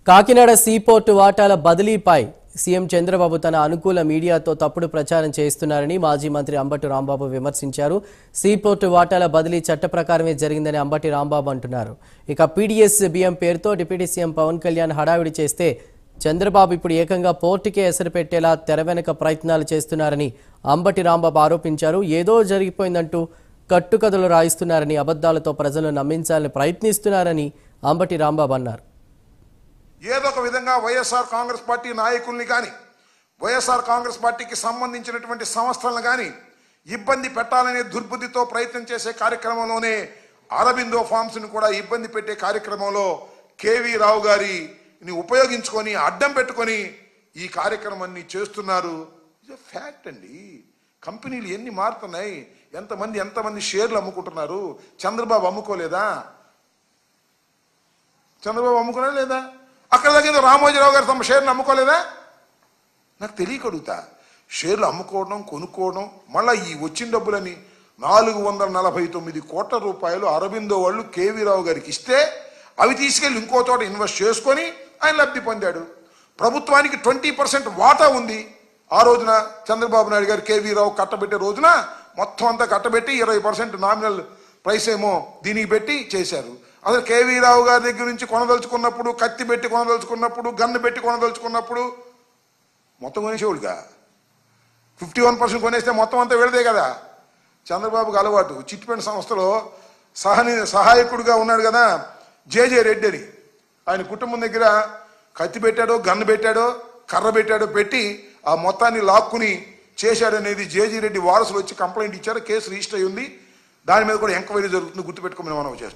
Kakinada seaport వాటాల బదిలీపై CM Chandrababu తన అనుకూల మీడియాతో తప్పుడు ప్రచారం చేస్తున్నారని మాజీ మంత్రి అంబటి రాంబాబు విమర్శించారు. సీపోర్టు వాటాల బదిలీ చట్ట ప్రకారమే జరిగిందని అంబటి రాంబాబు అంటున్నారు. ఇక పీడీఎస్ బియ్యం పేరుతో డిప్యూటీ సీఎం పవన్ కళ్యాణ్ హడావిడి చేస్తే చంద్రబాబు ఇప్పుడు ఏకంగా పోర్టుకే ఎసరు పెట్టేలా తెర వెనుక ప్రయత్నాలు చేస్తున్నారని అంబటి రాంబాబు ఆరోపించారు. ఏదో జరిగిపోయిందంటూ కట్టుకథలు రాయిస్తున్నారని, అబద్ధాలతో ప్రజలను నమ్మించాలని ప్రయత్నిస్తున్నారని అంబటి రాంబాబు అన్నారు. ఏదో ఒక విధంగా వైఎస్ఆర్ కాంగ్రెస్ పార్టీ నాయకుల్ని కానీ వైఎస్ఆర్ కాంగ్రెస్ పార్టీకి సంబంధించినటువంటి సంస్థలను కానీ ఇబ్బంది పెట్టాలనే దుర్బుద్ధితో ప్రయత్నం చేసే కార్యక్రమంలోనే అరబిందో ఫార్మ్స్ని కూడా ఇబ్బంది పెట్టే కార్యక్రమంలో కేవీ రావు గారిని ఉపయోగించుకొని అడ్డం పెట్టుకొని ఈ కార్యక్రమాన్ని చేస్తున్నారు. ఇది ఫ్యాక్ట్ అండి. కంపెనీలు ఎన్ని మారుతున్నాయి, ఎంతమంది షేర్లు అమ్ముకుంటున్నారు. చంద్రబాబు అమ్ముకోలేదా? చంద్రబాబు అమ్ముకున్నా లేదా? అక్కడ దగ్గర రామోజీరావు గారు తమ షేర్లు అమ్ముకోలేదా? నాకు తెలియకడుగుతా. షేర్లు అమ్ముకోవడం, కొనుక్కోవడం, మళ్ళీ ఈ వచ్చిన డబ్బులని 449 కోట్ల రూపాయలు అరబిందో వాళ్ళు కేవీ రావు గారికి ఇస్తే అవి తీసుకెళ్ళి ఇంకో చోట ఇన్వెస్ట్ చేసుకొని ఆయన లబ్ధి పొందాడు. ప్రభుత్వానికి 20% వాటా ఉంది. ఆ రోజున చంద్రబాబు నాయుడు గారు కేవీ రావు కట్టబెట్టే రోజున మొత్తం అంతా కట్టబెట్టి 20% నామినల్ ప్రైస్ ఏమో దీనికి పెట్టి చేశారు. అసలు కేవీ రావు గారి దగ్గర నుంచి కొనదలుచుకున్నప్పుడు, కత్తి పెట్టి కొనదలుచుకున్నప్పుడు, గన్ను పెట్టి కొనదలుచుకున్నప్పుడు మొత్తం కొనేసేవాడుగా. 51% కొనేస్తే మొత్తం అంతా వెళదే కదా. చంద్రబాబుకు అలవాటు. చిట్ ఫండ్ సంస్థలో సహాయకుడిగా ఉన్నాడు కదా జేజే రెడ్డి అని. ఆయన కుటుంబం దగ్గర కత్తి పెట్టాడో, గన్ను పెట్టాడో, కర్ర పెట్టాడో పెట్టి ఆ మొత్తాన్ని లాక్కుని చేశాడనేది జేజీ రెడ్డి వారసులు వచ్చి కంప్లైంట్ ఇచ్చారు. కేసు రిజిస్టర్ అయ్యి ఉంది. దాని మీద కూడా ఎంక్వైరీ జరుగుతుంది. గుర్తుపెట్టుకోమని మనం చేస్తాం.